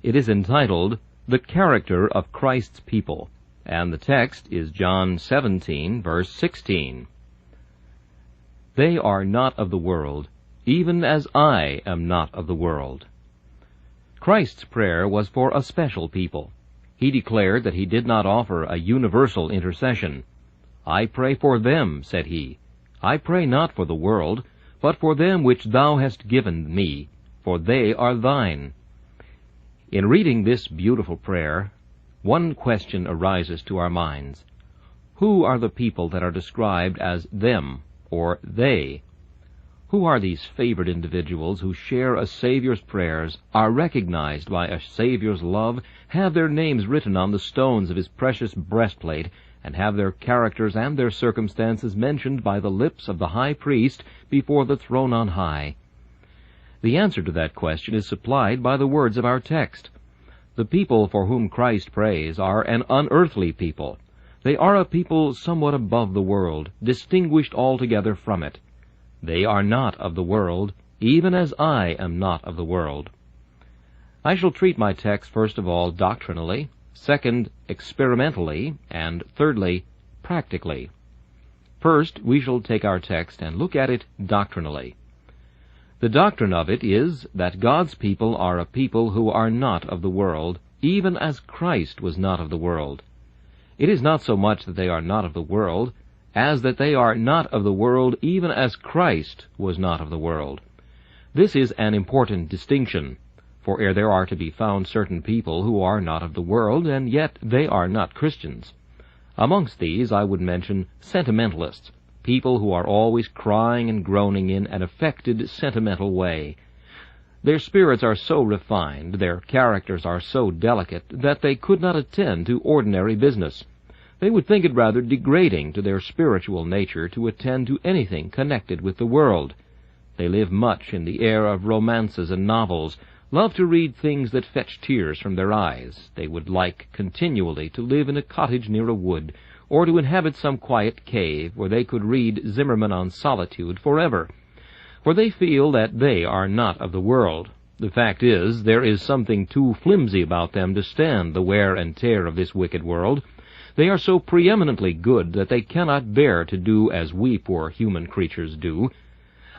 It is entitled, The Character of Christ's People, and the text is John 17, verse 16. They are not of the world, even as I am not of the world. Christ's prayer was for a special people. He declared that he did not offer a universal intercession. I pray for them, said he. I pray not for the world, but for them which thou hast given me, for they are thine. In reading this beautiful prayer, one question arises to our minds. Who are the people that are described as them, or they? Who are these favored individuals who share a Savior's prayers, are recognized by a Savior's love, have their names written on the stones of his precious breastplate, and have their characters and their circumstances mentioned by the lips of the high priest before the throne on high? The answer to that question is supplied by the words of our text. The people for whom Christ prays are an unearthly people. They are a people somewhat above the world, distinguished altogether from it. They are not of the world, even as I am not of the world. I shall treat my text first of all doctrinally, second experimentally, and thirdly practically. First, we shall take our text and look at it doctrinally. The doctrine of it is that God's people are a people who are not of the world, even as Christ was not of the world. It is not so much that they are not of the world, as that they are not of the world even as Christ was not of the world. This is an important distinction, for ere there are to be found certain people who are not of the world, and yet they are not Christians. Amongst these I would mention sentimentalists, people who are always crying and groaning in an affected, sentimental way. Their spirits are so refined, their characters are so delicate, that they could not attend to ordinary business. They would think it rather degrading to their spiritual nature to attend to anything connected with the world. They live much in the air of romances and novels, love to read things that fetch tears from their eyes. They would like continually to live in a cottage near a wood, or to inhabit some quiet cave where they could read Zimmerman on solitude forever. For they feel that they are not of the world. The fact is, there is something too flimsy about them to stand the wear and tear of this wicked world. They are so preeminently good that they cannot bear to do as we poor human creatures do.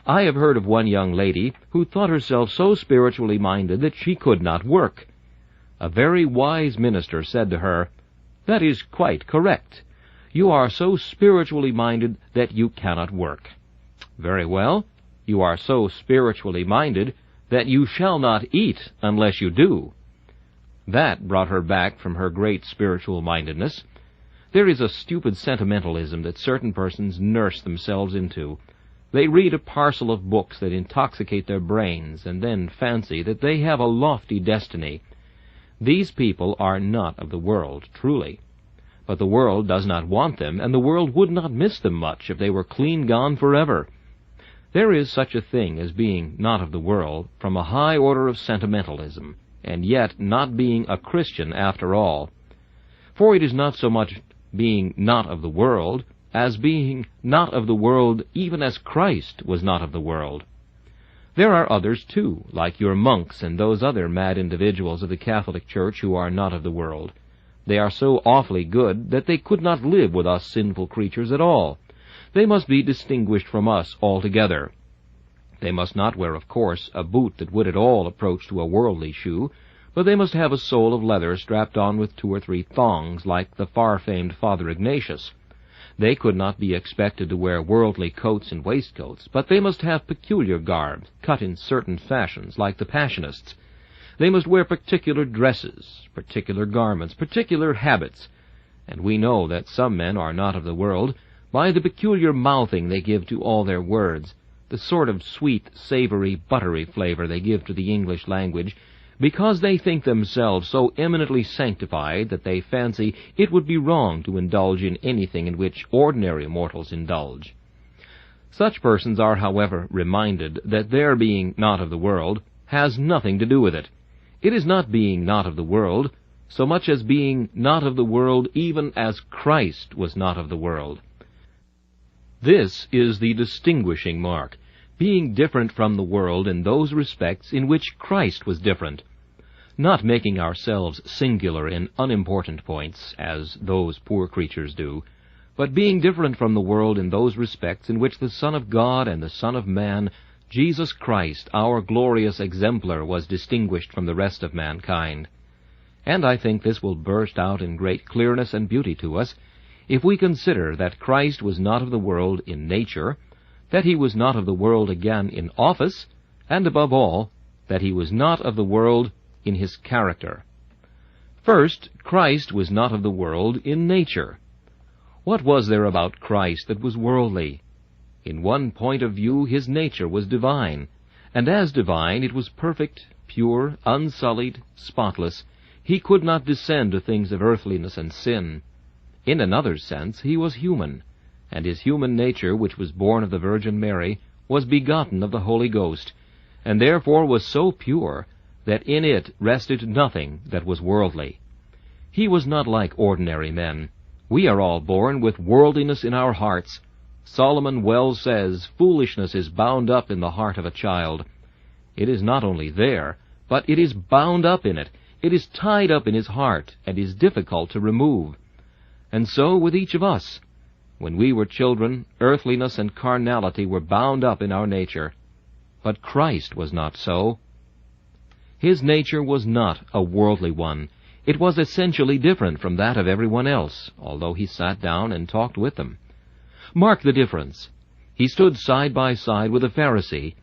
I have heard of one young lady who thought herself so spiritually minded that she could not work. A very wise minister said to her, "That is quite correct. You are so spiritually minded that you cannot work. Very well, you are so spiritually minded that you shall not eat unless you do." That brought her back from her great spiritual mindedness. There is a stupid sentimentalism that certain persons nurse themselves into. They read a parcel of books that intoxicate their brains, and then fancy that they have a lofty destiny. These people are not of the world, truly. But the world does not want them, and the world would not miss them much if they were clean gone forever. There is such a thing as being not of the world from a high order of sentimentalism, and yet not being a Christian after all. For it is not so much being not of the world, as being not of the world even as Christ was not of the world. There are others, too, like your monks and those other mad individuals of the Catholic Church who are not of the world. They are so awfully good that they could not live with us sinful creatures at all. They must be distinguished from us altogether. They must not wear, of course, a boot that would at all approach to a worldly shoe, but they must have a sole of leather strapped on with 2 or 3 thongs, like the far-famed Father Ignatius. They could not be expected to wear worldly coats and waistcoats, but they must have peculiar garbs, cut in certain fashions, like the Passionists. They must wear particular dresses, particular garments, particular habits. And we know that some men are not of the world by the peculiar mouthing they give to all their words, the sort of sweet, savory, buttery flavor they give to the English language, because they think themselves so eminently sanctified that they fancy it would be wrong to indulge in anything in which ordinary mortals indulge. Such persons are, however, reminded that their being not of the world has nothing to do with it. It is not being not of the world, so much as being not of the world even as Christ was not of the world. This is the distinguishing mark, being different from the world in those respects in which Christ was different. not making ourselves singular in unimportant points, as those poor creatures do, but being different from the world in those respects in which the Son of God and the Son of Man, Jesus Christ, our glorious exemplar, was distinguished from the rest of mankind. And I think this will burst out in great clearness and beauty to us, if we consider that Christ was not of the world in nature, that he was not of the world again in office, and above all, that he was not of the world in his character. First, Christ was not of the world in nature. What was there about Christ that was worldly? In one point of view, his nature was divine, and as divine it was perfect, pure, unsullied, spotless. He could not descend to things of earthliness and sin. In another sense, he was human, and his human nature, which was born of the Virgin Mary, was begotten of the Holy Ghost, and therefore was so pure that in it rested nothing that was worldly. He was not like ordinary men. We are all born with worldliness in our hearts. Solomon well says, "Foolishness is bound up in the heart of a child." It is not only there, but it is bound up in it. It is tied up in his heart, and is difficult to remove. And so with each of us. When we were children, earthliness and carnality were bound up in our nature. But Christ was not so. His nature was not a worldly one. It was essentially different from that of everyone else, although he sat down and talked with them. Mark the difference. He stood side by side with a Pharisee,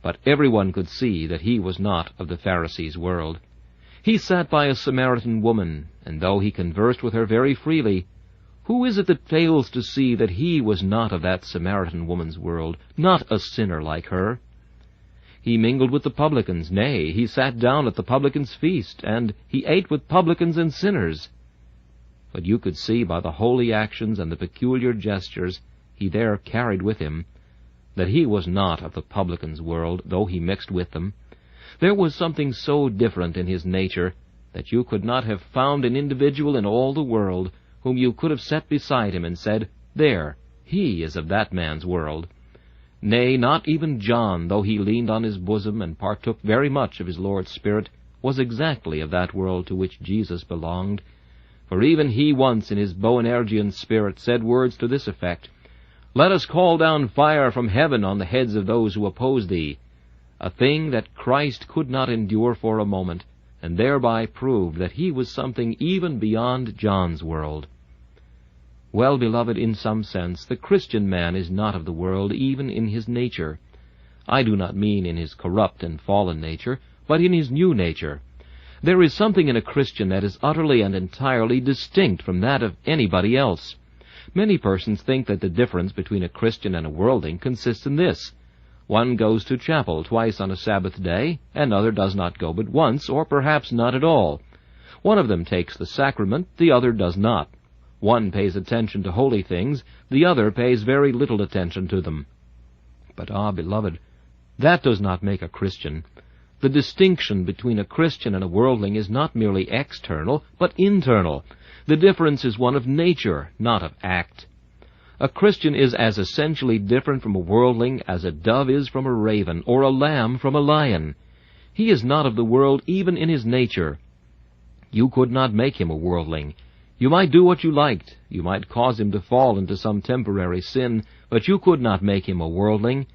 but everyone could see that he was not of the Pharisee's world. He sat by a Samaritan woman, and though he conversed with her very freely, who is it that fails to see that he was not of that Samaritan woman's world, not a sinner like her? He mingled with the publicans, nay, he sat down at the publicans' feast, and he ate with publicans and sinners. But you could see by the holy actions and the peculiar gestures he there carried with him, that he was not of the publicans' world, though he mixed with them. There was something so different in his nature that you could not have found an individual in all the world whom you could have set beside him and said, "There, he is of that man's world." Nay, not even John, though he leaned on his bosom and partook very much of his Lord's Spirit, was exactly of that world to which Jesus belonged. For even he once in his Boanergian spirit said words to this effect, "Let us call down fire from heaven on the heads of those who oppose thee," a thing that Christ could not endure for a moment, and thereby proved that he was something even beyond John's world. Well, beloved, in some sense, the Christian man is not of the world even in his nature. I do not mean in his corrupt and fallen nature, but in his new nature. There is something in a Christian that is utterly and entirely distinct from that of anybody else. Many persons think that the difference between a Christian and a worldling consists in this: one goes to chapel twice on a Sabbath day, another does not go but once, or perhaps not at all. One of them takes the sacrament, the other does not. One pays attention to holy things, the other pays very little attention to them. But, beloved, that does not make a Christian. The distinction between a Christian and a worldling is not merely external, but internal. The difference is one of nature, not of act. A Christian is as essentially different from a worldling as a dove is from a raven, or a lamb from a lion. He is not of the world even in his nature. You could not make him a worldling. You might do what you liked. You might cause him to fall into some temporary sin, but you could not make him a worldling.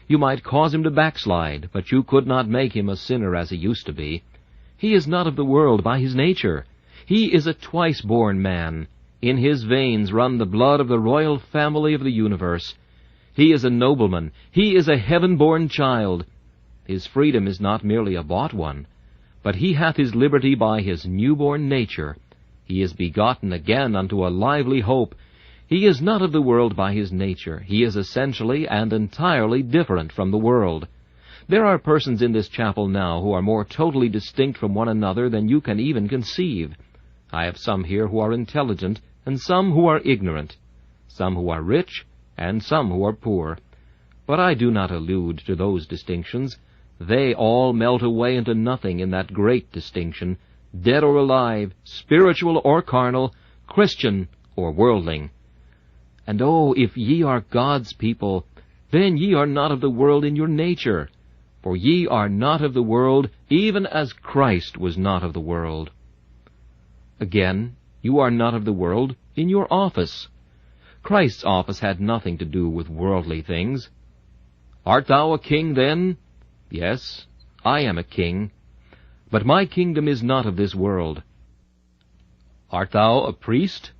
You might cause him to backslide, but you could not make him a sinner as he used to be. He is not of the world by his nature. He is a twice-born man. In his veins run the blood of the royal family of the universe. He is a nobleman. He is a heaven-born child. His freedom is not merely a bought one, but he hath his liberty by his newborn nature. He is begotten again unto a lively hope. He is not of the world by his nature. He is essentially and entirely different from the world. There are persons in this chapel now who are more totally distinct from one another than you can even conceive. I have some here who are intelligent, and some who are ignorant, some who are rich, and some who are poor. But I do not allude to those distinctions. They all melt away into nothing in that great distinction, dead or alive, spiritual or carnal, Christian or worldling. And if ye are God's people, then ye are not of the world in your nature. For ye are not of the world, even as Christ was not of the world. Again, you are not of the world in your office. Christ's office had nothing to do with worldly things. Art thou a king then? Yes, I am a king, but my kingdom is not of this world. Art thou a priest?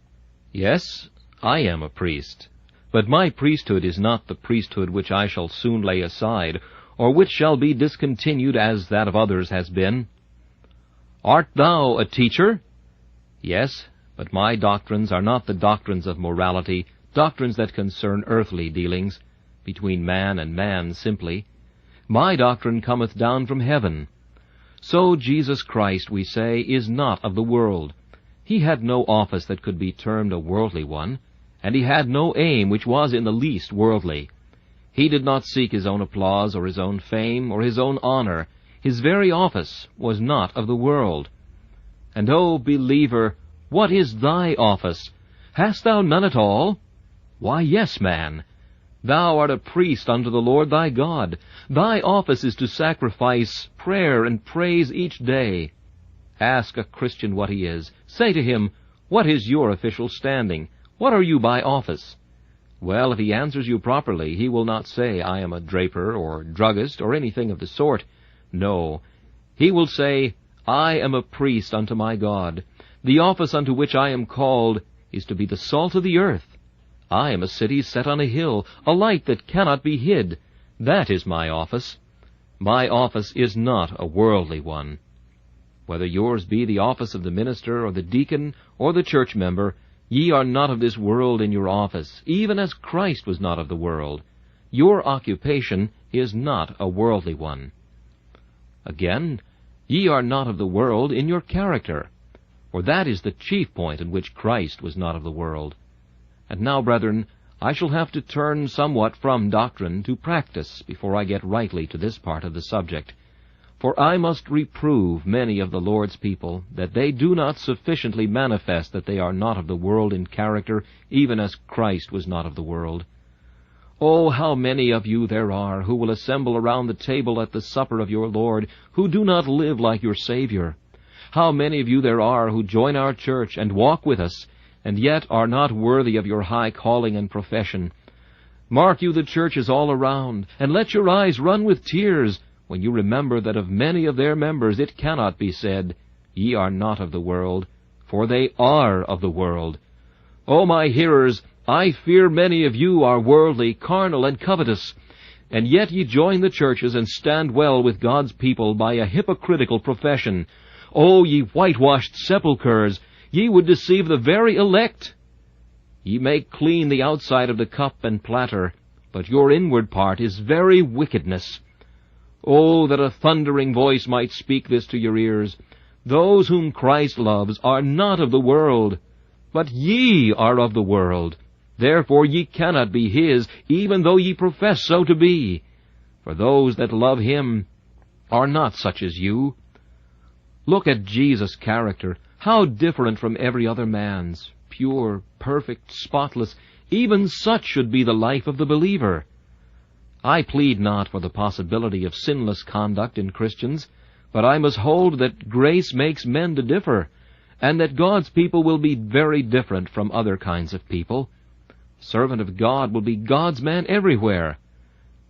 Yes, I am a priest, but my priesthood is not the priesthood which I shall soon lay aside, or which shall be discontinued as that of others has been. Art thou a teacher? Yes, but my doctrines are not the doctrines of morality, doctrines that concern earthly dealings, between man and man simply. My doctrine cometh down from heaven. So Jesus Christ, we say, is not of the world. He had no office that could be termed a worldly one, and he had no aim which was in the least worldly. He did not seek his own applause, or his own fame, or his own honor. His very office was not of the world. And, O believer, what is thy office? Hast thou none at all? Why, yes, man. Thou art a priest unto the Lord thy God. Thy office is to sacrifice prayer and praise each day. Ask a Christian what he is. Say to him, what is your official standing? What are you by office? Well, if he answers you properly, he will not say, I am a draper or druggist or anything of the sort. No, he will say, I am a priest unto my God. The office unto which I am called is to be the salt of the earth. I am a city set on a hill, a light that cannot be hid. That is my office. My office is not a worldly one. Whether yours be the office of the minister or the deacon or the church member, ye are not of this world in your office, even as Christ was not of the world. Your occupation is not a worldly one. Again, ye are not of the world in your character, for that is the chief point in which Christ was not of the world. And now, brethren, I shall have to turn somewhat from doctrine to practice before I get rightly to this part of the subject. For I must reprove many of the Lord's people, that they do not sufficiently manifest that they are not of the world in character, even as Christ was not of the world. Oh, how many of you there are who will assemble around the table at the supper of your Lord, who do not live like your Savior! How many of you there are who join our church and walk with us, and yet are not worthy of your high calling and profession. Mark you the churches all around, and let your eyes run with tears when you remember that of many of their members it cannot be said, Ye are not of the world, for they are of the world. O my hearers, I fear many of you are worldly, carnal, and covetous, and yet ye join the churches and stand well with God's people by a hypocritical profession. O ye whitewashed sepulchres, ye would deceive the very elect. Ye make clean the outside of the cup and platter, but your inward part is very wickedness. Oh, that a thundering voice might speak this to your ears. Those whom Christ loves are not of the world, but ye are of the world. Therefore ye cannot be his, even though ye profess so to be. For those that love him are not such as you. Look at Jesus' character, how different from every other man's, pure, perfect, spotless. Even such should be the life of the believer. I plead not for the possibility of sinless conduct in Christians, but I must hold that grace makes men to differ, and that God's people will be very different from other kinds of people. Servant of God will be God's man everywhere.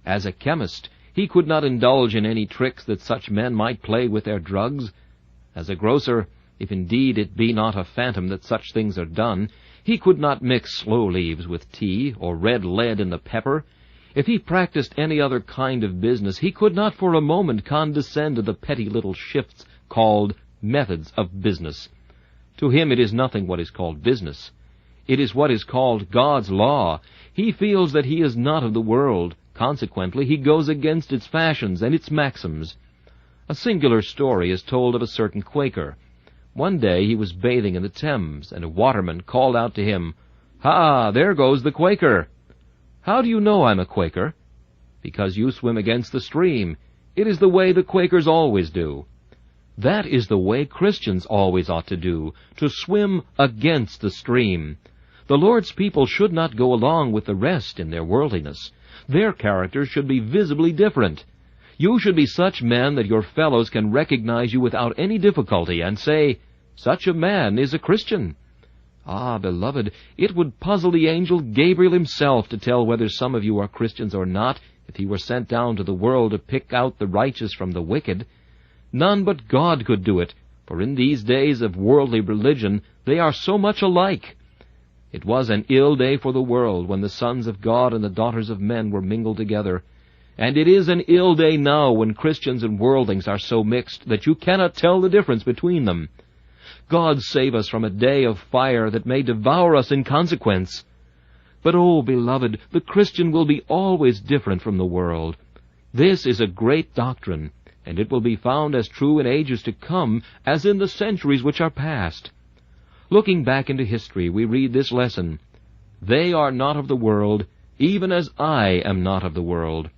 As a chemist, he could not indulge in any tricks that such men might play with their drugs. As a grocer, if indeed it be not a phantom that such things are done, he could not mix sloe leaves with tea, or red lead in the pepper. If he practiced any other kind of business, he could not for a moment condescend to the petty little shifts called methods of business. To him it is nothing what is called business. It is what is called God's law. He feels that he is not of the world. Consequently, he goes against its fashions and its maxims. A singular story is told of a certain Quaker. One day he was bathing in the Thames, and a waterman called out to him, "Ha, there goes the Quaker." "How do you know I'm a Quaker?" "Because you swim against the stream. It is the way the Quakers always do." That is the way Christians always ought to do, to swim against the stream. The Lord's people should not go along with the rest in their worldliness. Their characters should be visibly different. You should be such men that your fellows can recognize you without any difficulty and say, "Such a man is a Christian." Ah, beloved, it would puzzle the angel Gabriel himself to tell whether some of you are Christians or not, if he were sent down to the world to pick out the righteous from the wicked. None but God could do it, for in these days of worldly religion they are so much alike. It was an ill day for the world when the sons of God and the daughters of men were mingled together. And it is an ill day now when Christians and worldlings are so mixed that you cannot tell the difference between them. God save us from a day of fire that may devour us in consequence. But, oh, beloved, the Christian will be always different from the world. This is a great doctrine, and it will be found as true in ages to come as in the centuries which are past. Looking back into history, we read this lesson: "They are not of the world, even as I am not of the world."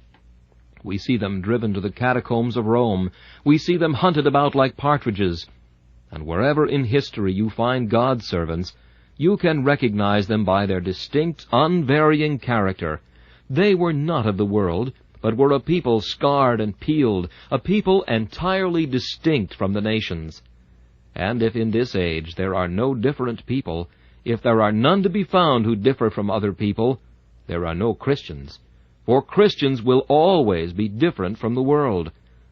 We see them driven to the catacombs of Rome. We see them hunted about like partridges. And wherever in history you find God's servants, you can recognize them by their distinct, unvarying character. They were not of the world, but were a people scarred and peeled, a people entirely distinct from the nations. And if in this age there are no different people, if there are none to be found who differ from other people, there are no Christians. For Christians will always be different from the world.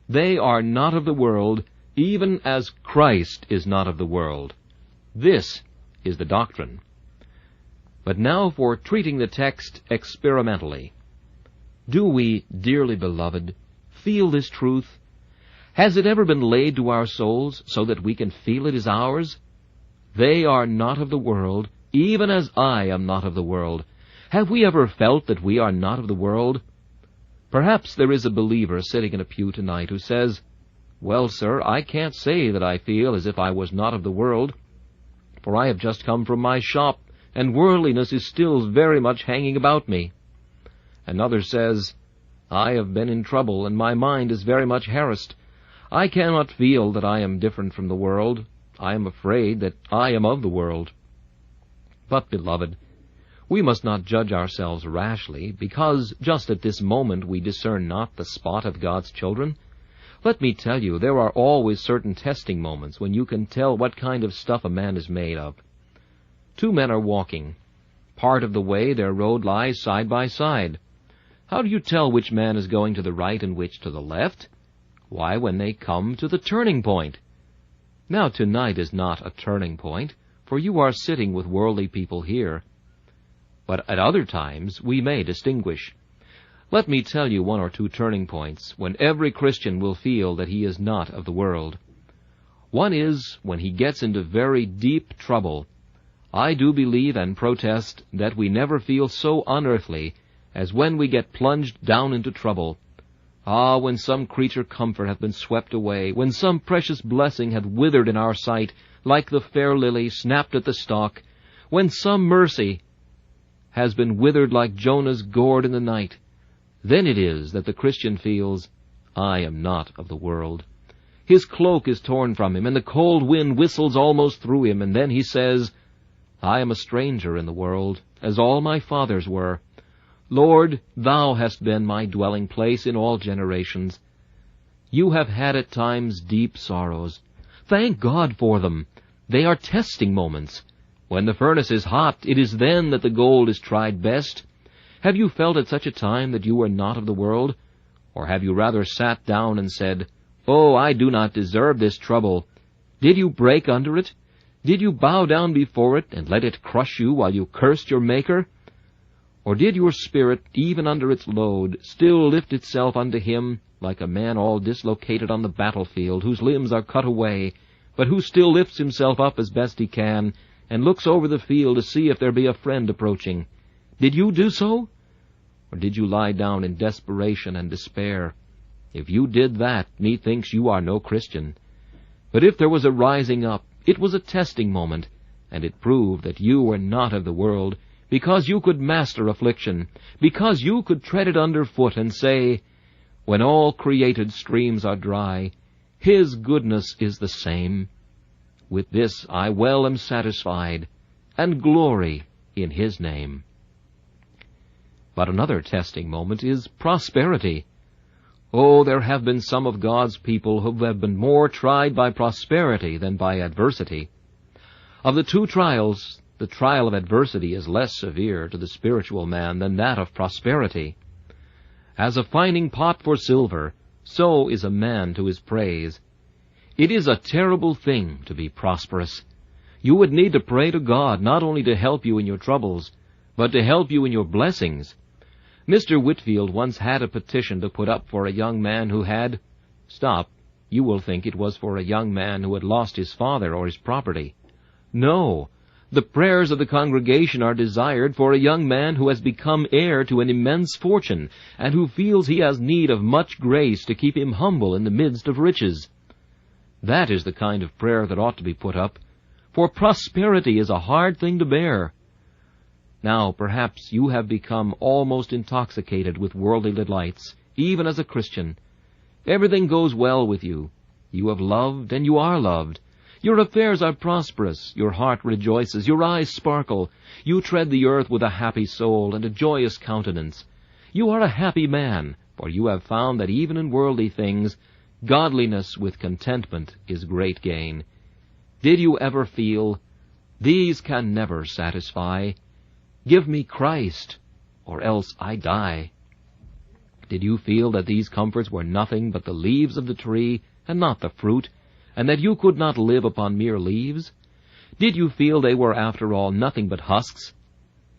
They are not of the world, even as Christ is not of the world. This is the doctrine. But now for treating the text experimentally. Do we, dearly beloved, feel this truth? Has it ever been laid to our souls so that we can feel it is ours? They are not of the world, even as I am not of the world. Have we ever felt that we are not of the world? Perhaps there is a believer sitting in a pew tonight who says, "Well, sir, I can't say that I feel as if I was not of the world, for I have just come from my shop, and worldliness is still very much hanging about me." Another says, "I have been in trouble, and my mind is very much harassed. I cannot feel that I am different from the world. I am afraid that I am of the world." But, beloved, we must not judge ourselves rashly, because just at this moment we discern not the spot of God's children. Let me tell you, there are always certain testing moments when you can tell what kind of stuff a man is made of. Two men are walking. Part of the way their road lies side by side. How do you tell which man is going to the right and which to the left? Why, when they come to the turning point. Now, tonight is not a turning point, for you are sitting with worldly people here. But at other times we may distinguish. Let me tell you one or two turning points when every Christian will feel that he is not of the world. One is when he gets into very deep trouble. I do believe and protest that we never feel so unearthly as when we get plunged down into trouble. Ah, when some creature comfort hath been swept away, when some precious blessing hath withered in our sight, like the fair lily snapped at the stalk, when some mercy has been withered like Jonah's gourd in the night, then it is that the Christian feels, "I am not of the world." His cloak is torn from him, and the cold wind whistles almost through him, and then he says, "I am a stranger in the world, as all my fathers were. Lord, Thou hast been my dwelling place in all generations. You have had at times deep sorrows. Thank God for them. They are testing moments. When the furnace is hot, it is then that the gold is tried best. Have you felt at such a time that you were not of the world? Or have you rather sat down and said, "Oh, I do not deserve this trouble"? Did you break under it? Did you bow down before it and let it crush you while you cursed your Maker? Or did your spirit, even under its load, still lift itself unto Him, like a man all dislocated on the battlefield, whose limbs are cut away, but who still lifts himself up as best he can, and looks over the field to see if there be a friend approaching? Did you do so? Or did you lie down in desperation and despair? If you did that, methinks you are no Christian. But if there was a rising up, it was a testing moment, and it proved that you were not of the world, because you could master affliction, because you could tread it under foot and say, "When all created streams are dry, His goodness is the same. With this I well am satisfied, and glory in His name." But another testing moment is prosperity. Oh, there have been some of God's people who have been more tried by prosperity than by adversity. Of the two trials, the trial of adversity is less severe to the spiritual man than that of prosperity. As a fining pot for silver, so is a man to his praise. It is a terrible thing to be prosperous. You would need to pray to God not only to help you in your troubles, but to help you in your blessings. Mr. Whitfield once had a petition to put up for a young man who had— Stop, you will think it was for a young man who had lost his father or his property. No, the prayers of the congregation are desired for a young man who has become heir to an immense fortune, and who feels he has need of much grace to keep him humble in the midst of riches. That is the kind of prayer that ought to be put up, for prosperity is a hard thing to bear. Now, perhaps you have become almost intoxicated with worldly delights, even as a Christian. Everything goes well with you. You have loved, and you are loved. Your affairs are prosperous, your heart rejoices, your eyes sparkle. You tread the earth with a happy soul and a joyous countenance. You are a happy man, for you have found that even in worldly things, godliness with contentment is great gain. Did you ever feel, "These can never satisfy. Give me Christ, or else I die"? Did you feel that these comforts were nothing but the leaves of the tree, and not the fruit, and that you could not live upon mere leaves? Did you feel they were, after all, nothing but husks?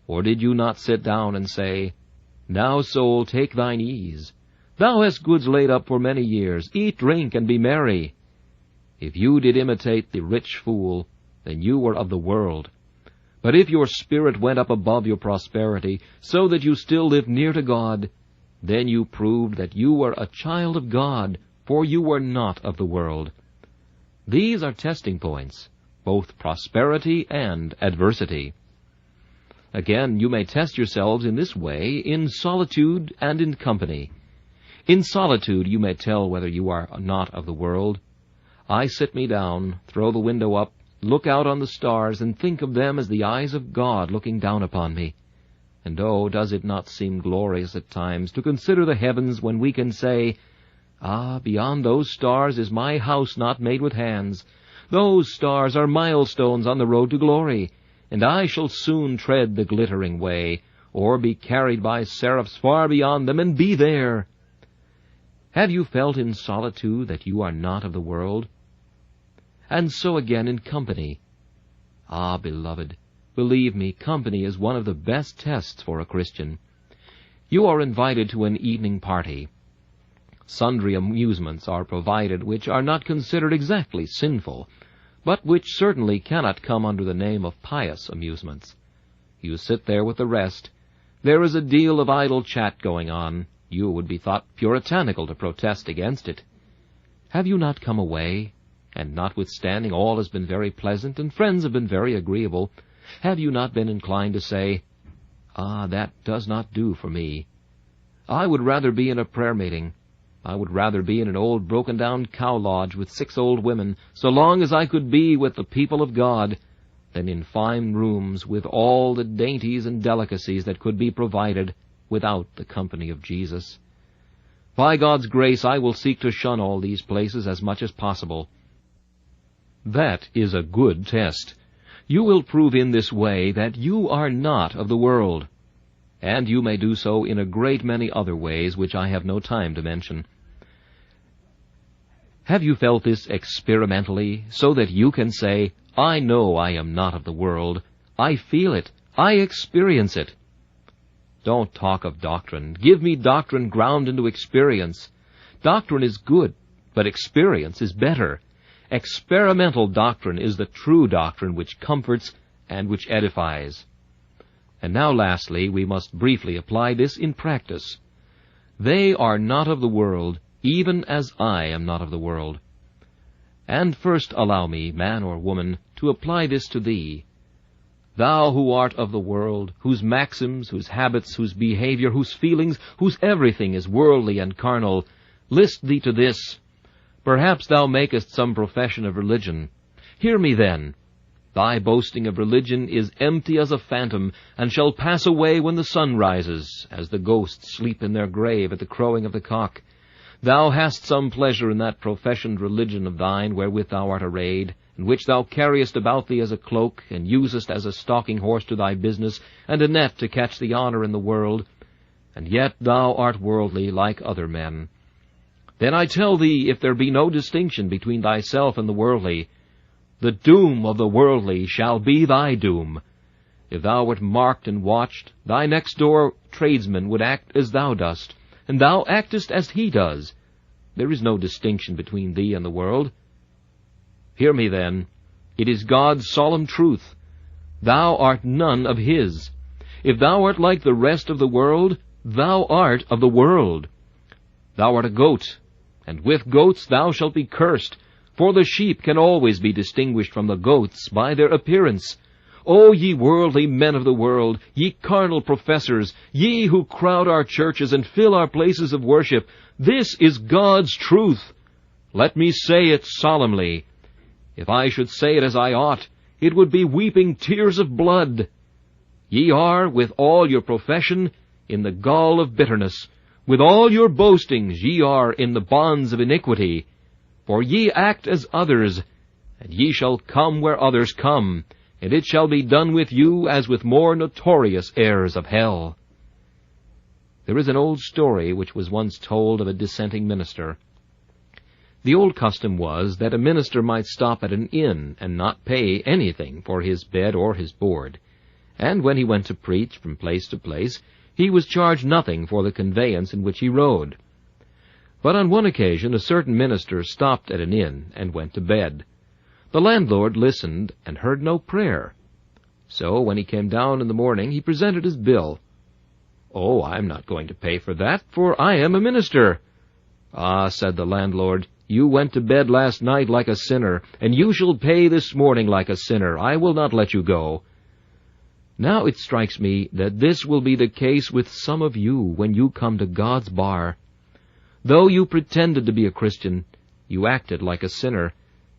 Or did you not sit down and say, "Now, soul, take thine ease. Thou hast goods laid up for many years. Eat, drink, and be merry"? If you did imitate the rich fool, then you were of the world. But if your spirit went up above your prosperity, so that you still lived near to God, then you proved that you were a child of God, for you were not of the world. These are testing points, both prosperity and adversity. Again, you may test yourselves in this way in solitude and in company. In solitude you may tell whether you are not of the world. I sit me down, throw the window up, look out on the stars, and think of them as the eyes of God looking down upon me. And oh, does it not seem glorious at times to consider the heavens when we can say, "Ah, beyond those stars is my house not made with hands. Those stars are milestones on the road to glory, and I shall soon tread the glittering way, or be carried by seraphs far beyond them, and be there"? Have you felt in solitude that you are not of the world? And so again in company. Ah, beloved, believe me, company is one of the best tests for a Christian. You are invited to an evening party. Sundry amusements are provided which are not considered exactly sinful, but which certainly cannot come under the name of pious amusements. You sit there with the rest. There is a deal of idle chat going on. You would be thought puritanical to protest against it. Have you not come away, and notwithstanding all has been very pleasant, and friends have been very agreeable, have you not been inclined to say, "Ah, that does not do for me. I would rather be in a prayer meeting. I would rather be in an old broken-down cow lodge with 6 old women, so long as I could be with the people of God, than in fine rooms with all the dainties and delicacies that could be provided without the company of Jesus. By God's grace, I will seek to shun all these places as much as possible." That is a good test. You will prove in this way that you are not of the world. And you may do so in a great many other ways which I have no time to mention. Have you felt this experimentally, so that you can say, "I know I am not of the world. I feel it. I experience it"? Don't talk of doctrine. Give me doctrine ground into experience. Doctrine is good, but experience is better. Experimental doctrine is the true doctrine which comforts and which edifies. And now, lastly, we must briefly apply this in practice. They are not of the world, even as I am not of the world. And first allow me, man or woman, to apply this to thee. Thou who art of the world, whose maxims, whose habits, whose behavior, whose feelings, whose everything is worldly and carnal, list thee to this. Perhaps thou makest some profession of religion. Hear me then. Thy boasting of religion is empty as a phantom, and shall pass away when the sun rises, as the ghosts sleep in their grave at the crowing of the cock. Thou hast some pleasure in that professioned religion of thine wherewith thou art arrayed, and which thou carriest about thee as a cloak, and usest as a stalking horse to thy business, and a net to catch the honour in the world, and yet thou art worldly like other men. Then I tell thee, if there be no distinction between thyself and the worldly, the doom of the worldly shall be thy doom. If thou wert marked and watched, thy next-door tradesman would act as thou dost, and thou actest as he does. There is no distinction between thee and the world. Hear me, then. It is God's solemn truth. Thou art none of his. If thou art like the rest of the world, thou art of the world. Thou art a goat, and with goats thou shalt be cursed, for the sheep can always be distinguished from the goats by their appearance. O ye worldly men of the world, ye carnal professors, ye who crowd our churches and fill our places of worship, this is God's truth. Let me say it solemnly. If I should say it as I ought, it would be weeping tears of blood. Ye are, with all your profession, in the gall of bitterness. With all your boastings ye are in the bonds of iniquity. For ye act as others, and ye shall come where others come, and it shall be done with you as with more notorious heirs of hell. There is an old story which was once told of a dissenting minister. The old custom was that a minister might stop at an inn and not pay anything for his bed or his board, and when he went to preach from place to place, he was charged nothing for the conveyance in which he rode. But on one occasion a certain minister stopped at an inn and went to bed. The landlord listened and heard no prayer. So when he came down in the morning, he presented his bill. "Oh, I am not going to pay for that, for I am a minister." "Ah," said the landlord, "you went to bed last night like a sinner, and you shall pay this morning like a sinner. I will not let you go." Now it strikes me that this will be the case with some of you when you come to God's bar. Though you pretended to be a Christian, you acted like a sinner,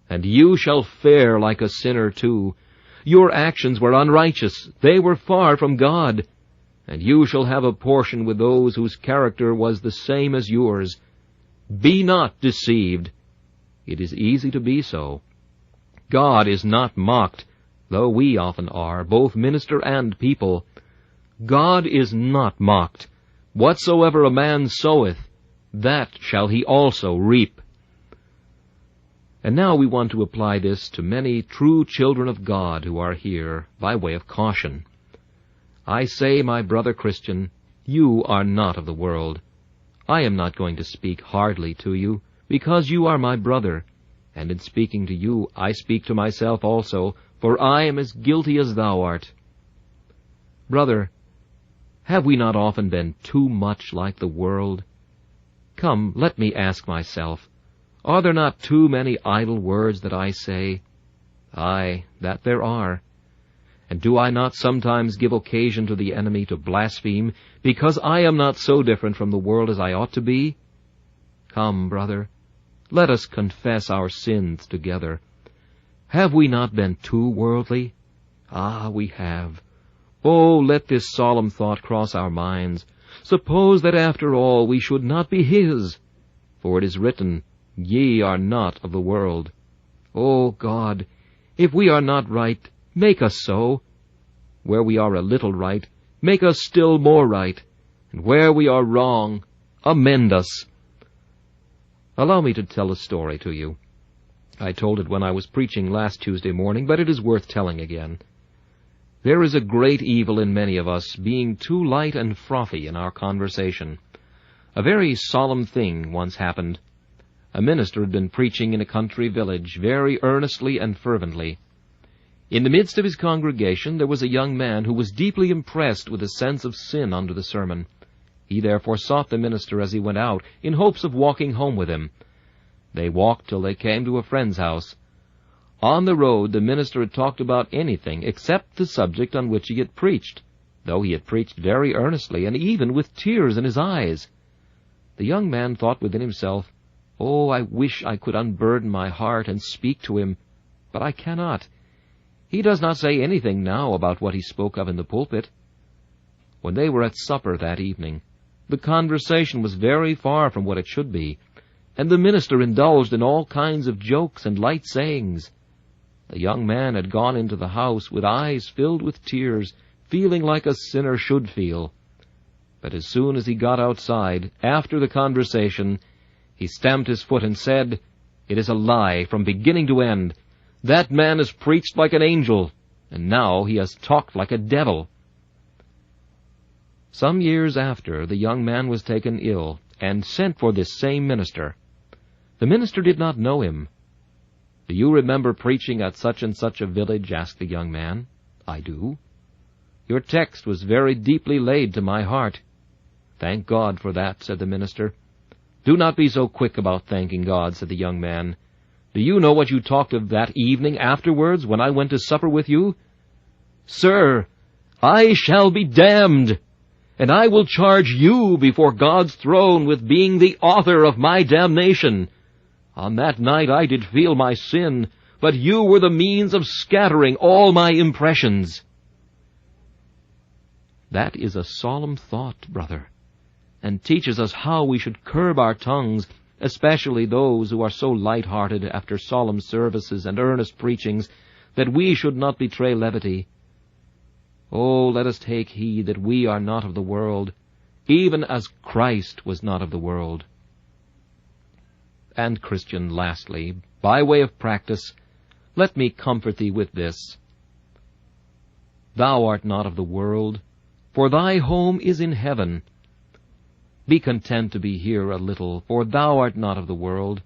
and you shall fare like a sinner too. Your actions were unrighteous, they were far from God, and you shall have a portion with those whose character was the same as yours. Be not deceived. It is easy to be so. God is not mocked, though we often are, both minister and people. God is not mocked. Whatsoever a man soweth, that shall he also reap. And now we want to apply this to many true children of God who are here, by way of caution. I say, my brother Christian, you are not of the world. I am not going to speak hardly to you, because you are my brother, and in speaking to you I speak to myself also, for I am as guilty as thou art. Brother, have we not often been too much like the world? Come, let me ask myself, are there not too many idle words that I say? Aye, that there are. And do I not sometimes give occasion to the enemy to blaspheme, because I am not so different from the world as I ought to be? Come, brother, let us confess our sins together. Have we not been too worldly? Ah, we have. Oh, let this solemn thought cross our minds. Suppose that after all we should not be his. For it is written, Ye are not of the world. O God, if we are not right, make us so. Where we are a little right, make us still more right. And where we are wrong, amend us. Allow me to tell a story to you. I told it when I was preaching last Tuesday morning, but it is worth telling again. There is a great evil in many of us, being too light and frothy in our conversation. A very solemn thing once happened. A minister had been preaching in a country village very earnestly and fervently. In the midst of his congregation there was a young man who was deeply impressed with a sense of sin under the sermon. He therefore sought the minister as he went out, in hopes of walking home with him. They walked till they came to a friend's house. On the road the minister had talked about anything except the subject on which he had preached, though he had preached very earnestly, and even with tears in his eyes. The young man thought within himself, "Oh, I wish I could unburden my heart and speak to him, but I cannot. He does not say anything now about what he spoke of in the pulpit." When they were at supper that evening, the conversation was very far from what it should be, and the minister indulged in all kinds of jokes and light sayings. The young man had gone into the house with eyes filled with tears, feeling like a sinner should feel. But as soon as he got outside, after the conversation, he stamped his foot and said, "It is a lie from beginning to end. That man has preached like an angel, and now he has talked like a devil." Some years after, the young man was taken ill, and sent for this same minister. The minister did not know him. "Do you remember preaching at such and such a village?" asked the young man. "I do." "Your text was very deeply laid to my heart." "Thank God for that," said the minister. "Do not be so quick about thanking God," said the young man. "Do you know what you talked of that evening afterwards when I went to supper with you?" "Sir, I shall be damned, and I will charge you before God's throne with being the author of my damnation. On that night I did feel my sin, but you were the means of scattering all my impressions." That is a solemn thought, brother, and teaches us how we should curb our tongues, especially those who are so light-hearted after solemn services and earnest preachings, that we should not betray levity. Oh, let us take heed that we are not of the world, even as Christ was not of the world. And, Christian, lastly, by way of practice, let me comfort thee with this. Thou art not of the world, for thy home is in heaven. Be content to be here a little, for thou art not of the world,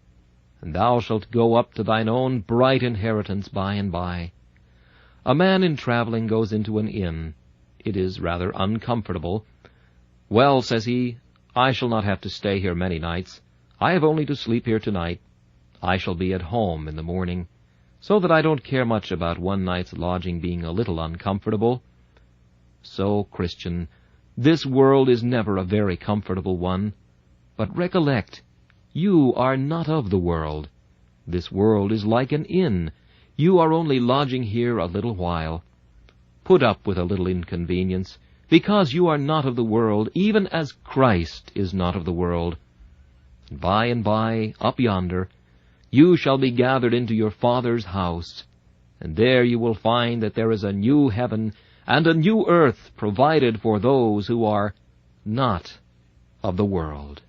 and thou shalt go up to thine own bright inheritance by and by. A man in traveling goes into an inn. It is rather uncomfortable. "Well," says he, "I shall not have to stay here many nights. I have only to sleep here tonight. I shall be at home in the morning, so that I don't care much about one night's lodging being a little uncomfortable." So, Christian, this world is never a very comfortable one. But recollect, you are not of the world. This world is like an inn. You are only lodging here a little while. Put up with a little inconvenience, because you are not of the world, even as Christ is not of the world. By and by, up yonder, you shall be gathered into your Father's house, and there you will find that there is a new heaven and a new earth provided for those who are not of the world.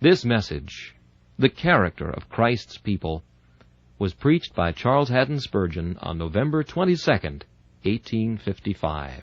This message, The Character of Christ's People, was preached by Charles Haddon Spurgeon on November 22nd, 1855.